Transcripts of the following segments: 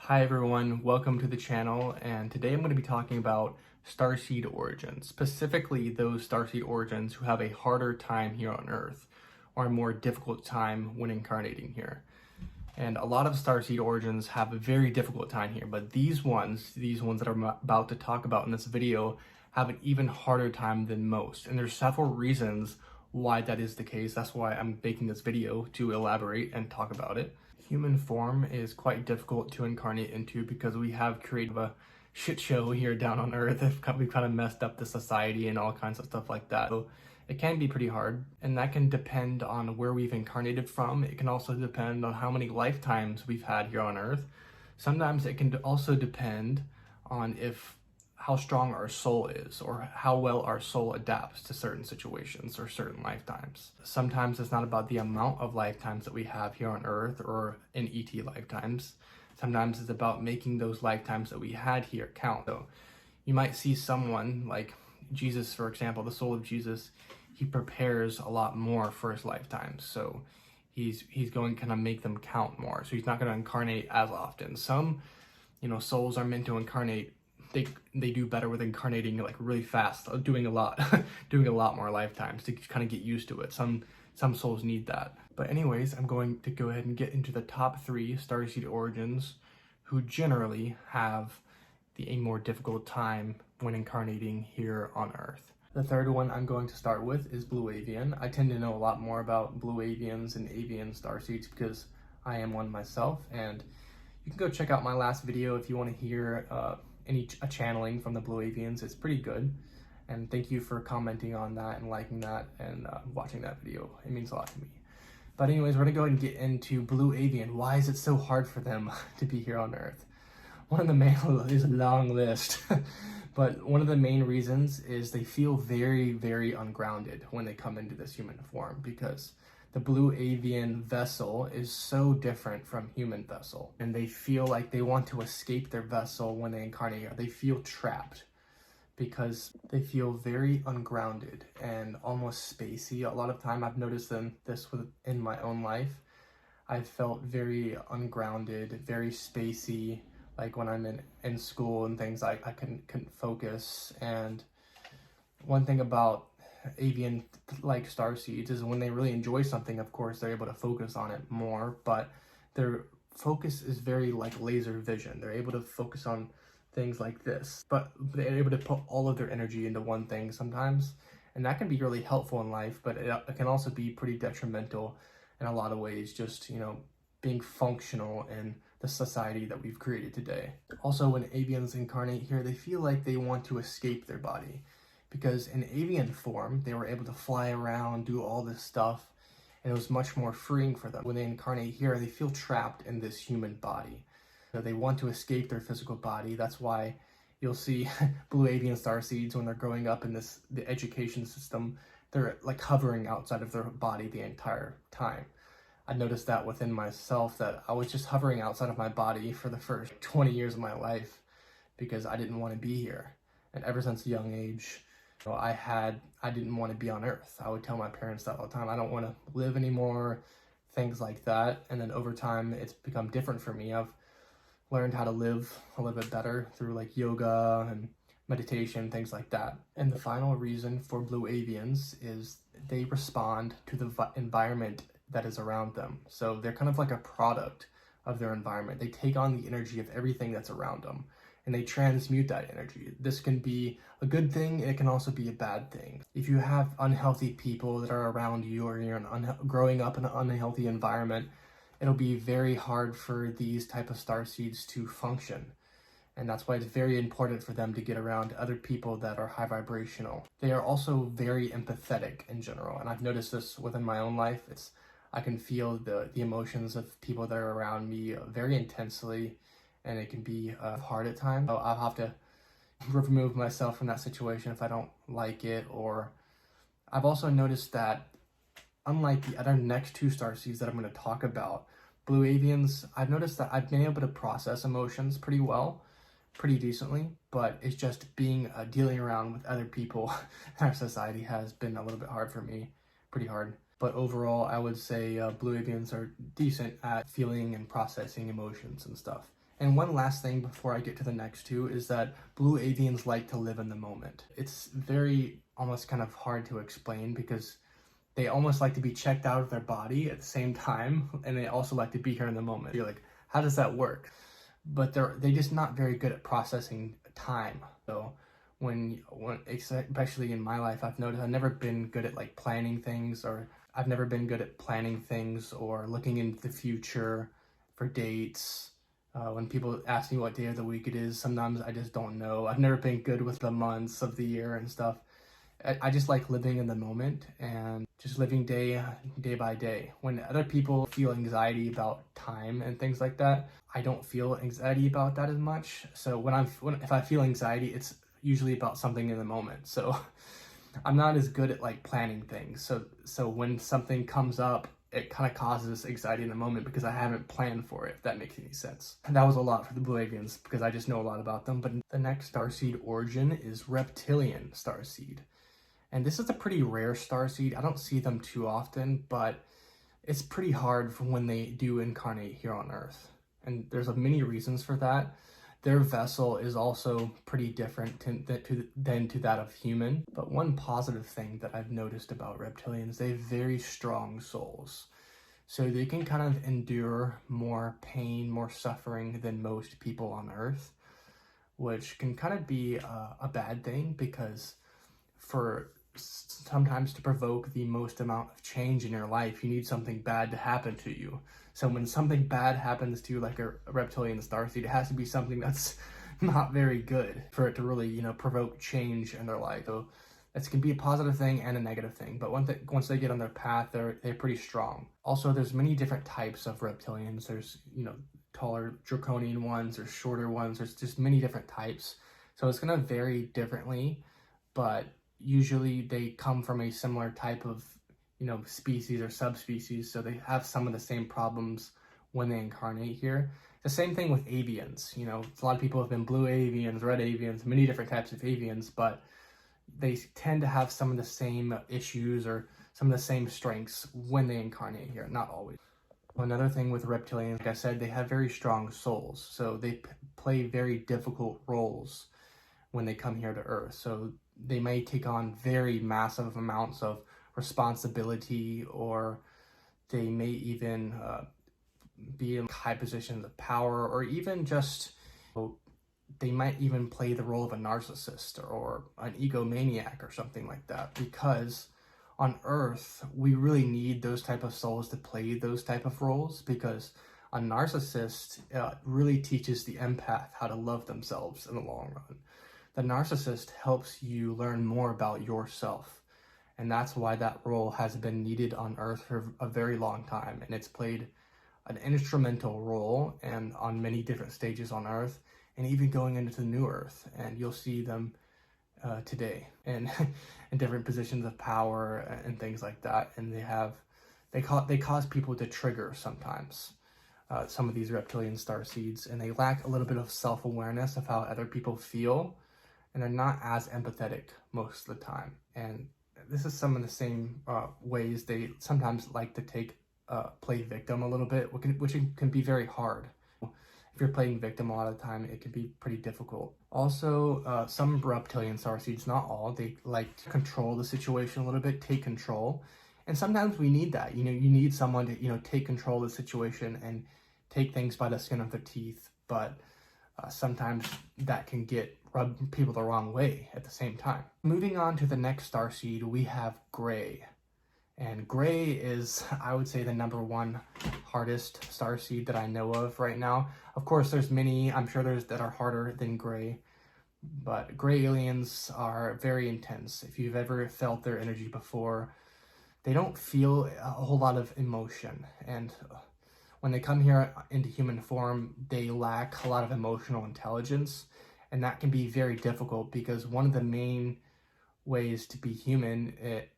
Hi everyone, welcome to the channel, and today I'm going to be talking about Starseed Origins, specifically those Starseed Origins who have a harder time here on Earth, or a more difficult time when incarnating here. And a lot of Starseed Origins have a very difficult time here, but these ones that I'm about to talk about in this video have an even harder time than most. And there's several reasons why that is the case. That's why I'm making this video, to elaborate and talk about it. Human form is quite difficult to incarnate into because we have created a shit show here down on Earth. We've kind of messed up the society and all kinds of stuff like that. So it can be pretty hard, and that can depend on where we've incarnated from. It can also depend on how many lifetimes we've had here on Earth. Sometimes it can also depend on how strong our soul is, or how well our soul adapts to certain situations or certain lifetimes. Sometimes it's not about the amount of lifetimes that we have here on Earth or in ET lifetimes. Sometimes it's about making those lifetimes that we had here count. So you might see someone like Jesus, for example, the soul of Jesus. He prepares a lot more for his lifetimes. So he's going to kind of make them count more. So he's not going to incarnate as often. Some, souls are meant to incarnate. They do better with incarnating like really fast, doing a lot more lifetimes to kind of get used to it. Some souls need that. But anyways, I'm going to go ahead and get into the top 3 Starseed Origins who generally have a more difficult time when incarnating here on Earth. The third one I'm going to start with is Blue Avian. I tend to know a lot more about Blue Avians and avian starseeds because I am one myself, and you can go check out my last video if you want to hear a channeling from the Blue Avians. It's pretty good, and thank you for commenting on that and liking that and watching that video. It means a lot to me. But anyways, we're gonna go ahead and get into Blue Avian. Why is it so hard for them to be here on Earth? One of the main is a long list, but one of the main reasons is they feel very, very ungrounded when they come into this human form, because the Blue Avian vessel is so different from human vessel, and they feel like they want to escape their vessel when they incarnate here. They feel trapped because they feel very ungrounded and almost spacey. A lot of time I've noticed this in my own life. I felt very ungrounded, very spacey, like when I'm in school and things, I couldn't focus. And one thing about avian like starseeds is when they really enjoy something, of course they're able to focus on it more, but their focus is very like laser vision. They're able to focus on things like this, but they're able to put all of their energy into one thing sometimes, and that can be really helpful in life, but it can also be pretty detrimental in a lot of ways, just being functional in the society that we've created today. Also, when avians incarnate here, they feel like they want to escape their body, because in avian form, they were able to fly around, do all this stuff, and it was much more freeing for them. When they incarnate here, they feel trapped in this human body. They want to escape their physical body. That's why you'll see Blue Avian Starseeds, when they're growing up in the education system, they're like hovering outside of their body the entire time. I noticed that within myself, that I was just hovering outside of my body for the first 20 years of my life because I didn't want to be here. And ever since a young age, I didn't want to be on Earth. I would tell my parents that all the time. I don't want to live anymore, things like that. And then over time, it's become different for me. I've learned how to live a little bit better through like yoga and meditation, things like that. And the final reason for Blue Avians is they respond to the environment that is around them. So they're kind of like a product of their environment. They take on the energy of everything that's around them, and they transmute that energy. This can be a good thing, and it can also be a bad thing. If you have unhealthy people that are around you, or you're growing up in an unhealthy environment, it'll be very hard for these type of starseeds to function. And that's why it's very important for them to get around other people that are high vibrational. They are also very empathetic in general, and I've noticed this within my own life. I can feel the emotions of people that are around me very intensely, and it can be hard at times. So I'll have to remove myself from that situation if I don't like it. Or I've also noticed that, unlike the other next 2 starseeds that I'm going to talk about, Blue Avians, I've noticed that I've been able to process emotions pretty well, pretty decently, but it's just dealing around with other people in our society has been a little bit hard for me, pretty hard. But overall, I would say Blue Avians are decent at feeling and processing emotions and stuff. And one last thing before I get to the next two is that blue avians like to live in the moment. It's very almost kind of hard to explain because they almost like to be checked out of their body at the same time, and they also like to be here in the moment. You're like, how does that work? But they're just not very good at processing time. So when especially in my life, I've noticed I've never been good at like planning things, or I've never been good at planning things or looking into the future for dates. When people ask me what day of the week it is, sometimes I just don't know. I've never been good with the months of the year and stuff. I just like living in the moment and just living day by day. When other people feel anxiety about time and things like that, I don't feel anxiety about that as much. So if I feel anxiety, it's usually about something in the moment. So I'm not as good at like planning things. So when something comes up, it kind of causes anxiety in the moment because I haven't planned for it, if that makes any sense. And that was a lot for the blue avians because I just know a lot about them. But the next starseed origin is Reptilian starseed. And this is a pretty rare starseed. I don't see them too often, but it's pretty hard for when they do incarnate here on Earth. And there's many reasons for that. Their vessel is also pretty different than to that of human. But one positive thing that I've noticed about reptilians, they have very strong souls. So they can kind of endure more pain, more suffering than most people on Earth, which can kind of be a bad thing because for sometimes to provoke the most amount of change in your life, you need something bad to happen to you. So when something bad happens to you, like a reptilian starseed, it has to be something that's not very good for it to really, provoke change in their life. So it can be a positive thing and a negative thing. But once they get on their path, they're pretty strong. Also, there's many different types of reptilians. There's, taller draconian ones, there's shorter ones, there's just many different types. So it's going to vary differently, but usually they come from a similar type of, species or subspecies, so they have some of the same problems when they incarnate here. The same thing with avians. A lot of people have been blue avians, red avians, many different types of avians, but they tend to have some of the same issues or some of the same strengths when they incarnate here, not always. Another thing with reptilians, like I said, they have very strong souls, so they play very difficult roles when they come here to Earth. So they may take on very massive amounts of responsibility, or they may even be in high positions of power, or even just they might even play the role of a narcissist or an egomaniac or something like that, because on Earth we really need those type of souls to play those type of roles, because a narcissist really teaches the empath how to love themselves in the long run. The narcissist helps you learn more about yourself, and that's why that role has been needed on Earth for a very long time, and it's played an instrumental role and on many different stages on Earth, and even going into the new Earth, and you'll see them today and in different positions of power and things like that. And they cause people to trigger sometimes. Some of these reptilian starseeds, and they lack a little bit of self-awareness of how other people feel, and they're not as empathetic most of the time. And this is some of the same ways they sometimes like to play victim a little bit, which can be very hard. If you're playing victim a lot of the time, it can be pretty difficult. Also, some reptilian starseeds, not all, they like to control the situation a little bit, take control. And sometimes we need that. You need someone to, take control of the situation and take things by the skin of their teeth. But sometimes that can rub people the wrong way at the same time. Moving on to the next starseed, we have Gray. And Gray is, I would say, the #1 hardest starseed that I know of right now. Of course, there's many, I'm sure there's that are harder than Gray, but Gray aliens are very intense. If you've ever felt their energy before, they don't feel a whole lot of emotion. And when they come here into human form, they lack a lot of emotional intelligence. And that can be very difficult, because one of the main ways to be human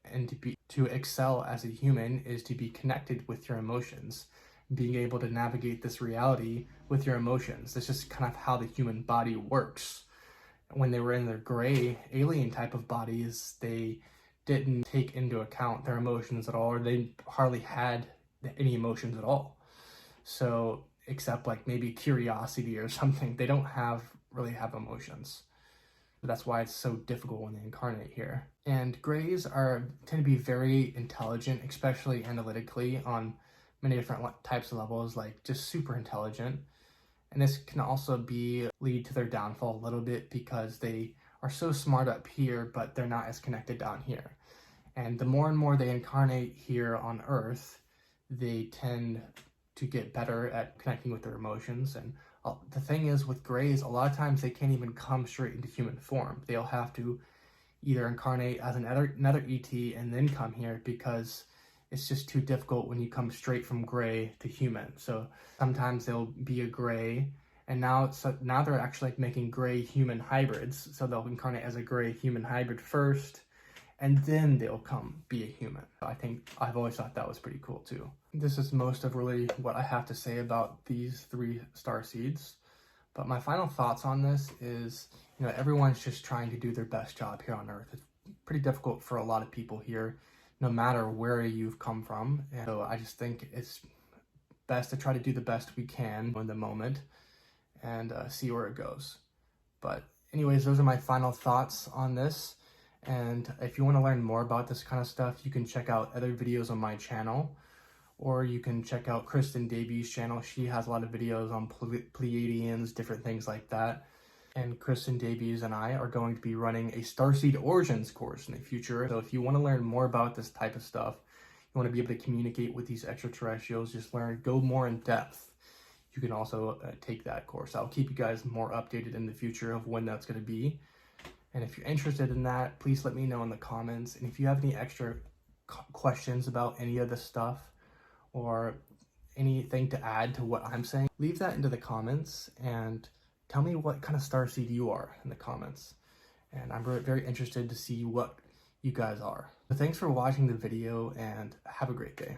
and to excel as a human is to be connected with your emotions, being able to navigate this reality with your emotions. That's just kind of how the human body works. When they were in their Gray alien type of bodies, they didn't take into account their emotions at all, or they hardly had any emotions at all. So except like maybe curiosity or something. They don't really have emotions. That's why it's so difficult when they incarnate here. And Greys tend to be very intelligent, especially analytically on many different types of levels, like just super intelligent. And this can also lead to their downfall a little bit because they are so smart up here, but they're not as connected down here. And the more and more they incarnate here on Earth, they tend to get better at connecting with their emotions. And the thing is with Greys, a lot of times they can't even come straight into human form. They'll have to either incarnate as another ET and then come here, because it's just too difficult when you come straight from Gray to human. So sometimes they'll be a Gray, and now they're actually like making Gray human hybrids. So they'll incarnate as a Gray human hybrid first, and then they'll come be a human. I've always thought that was pretty cool too. This is most of really what I have to say about these 3 starseeds. But my final thoughts on this is, everyone's just trying to do their best job here on Earth. It's pretty difficult for a lot of people here, no matter where you've come from. And so I just think it's best to try to do the best we can in the moment and see where it goes. But anyways, those are my final thoughts on this. And if you want to learn more about this kind of stuff, you can check out other videos on my channel, or you can check out Kristins' channel. She has a lot of videos on Pleiadians, different things like that. And Kristins and I are going to be running a Starseed Origins course in the future. So if you want to learn more about this type of stuff, you want to be able to communicate with these extraterrestrials, go more in depth, you can also take that course. I'll keep you guys more updated in the future of when that's going to be. And if you're interested in that, please let me know in the comments. And if you have any extra questions about any of this stuff or anything to add to what I'm saying, leave that into the comments and tell me what kind of starseed you are in the comments. And I'm very interested to see what you guys are. So thanks for watching the video, and have a great day.